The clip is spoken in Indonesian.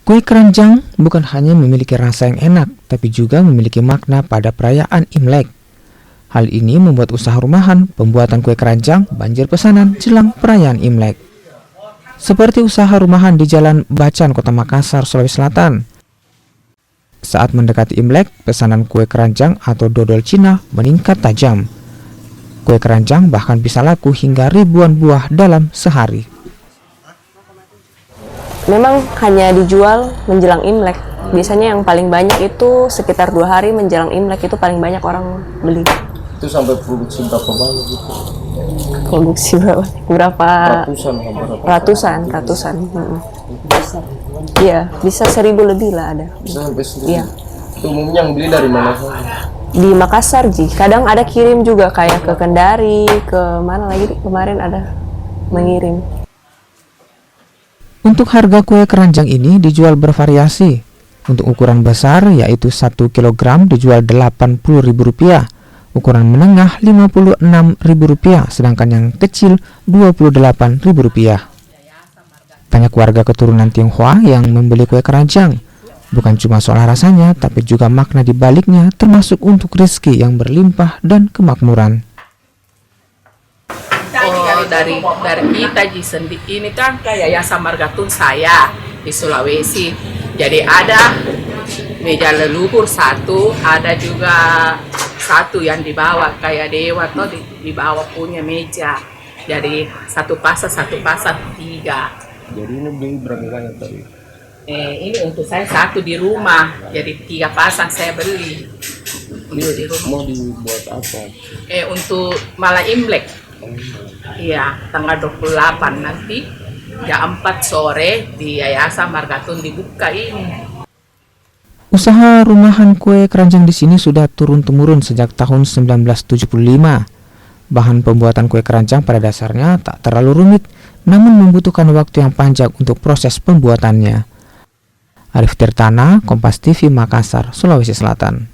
Kue keranjang bukan hanya memiliki rasa yang enak, tapi juga memiliki makna pada perayaan Imlek. Hal ini membuat usaha rumahan pembuatan kue keranjang banjir pesanan jelang perayaan Imlek. Seperti usaha rumahan di Jalan Bacan, Kota Makassar, Sulawesi Selatan. Saat mendekati Imlek, pesanan kue keranjang atau dodol Cina meningkat tajam. Kue keranjang bahkan bisa laku hingga ribuan buah dalam sehari. Memang hanya dijual menjelang Imlek. Biasanya yang paling banyak itu sekitar 2 hari menjelang Imlek, itu paling banyak orang beli. Itu sampai produksi berapa banyak gitu? Produksi berapa? Ratusan. Iya, bisa 1000 lebih lah ada. Bisa sampai 1000. Iya. Itu umumnya yang beli dari mana? Di Makassar, Ji. Kadang ada kirim juga, kayak ke Kendari, ke mana lagi kemarin ada mengirim. Untuk harga kue keranjang ini dijual bervariasi. Untuk ukuran besar yaitu 1 kg dijual Rp80.000, ukuran menengah Rp56.000, sedangkan yang kecil Rp28.000. Banyak warga keturunan Tionghoa yang membeli kue keranjang. Bukan cuma soal rasanya, tapi juga makna di baliknya, termasuk untuk rezeki yang berlimpah dan kemakmuran. Dari kita ini kan kayak Yayasan Margatun saya di Sulawesi. Jadi ada meja leluhur satu, ada juga satu yang dibawa kayak dewa atau di bawah punya meja. Jadi satu pasang 3. Jadi ini beli berapa banyak tadi? Ini untuk saya satu di rumah, jadi 3 pasang saya beli. Untuk di rumah. Mau dibuat apa? Untuk malam Imlek. Iya, tanggal 28 nanti jam 4 sore di Yayasan Margatun dibuka ini. Usaha rumahan kue keranjang di sini sudah turun-temurun sejak tahun 1975. Bahan pembuatan kue keranjang pada dasarnya tak terlalu rumit, namun membutuhkan waktu yang panjang untuk proses pembuatannya. Arif Tirtana, Kompas TV, Makassar, Sulawesi Selatan.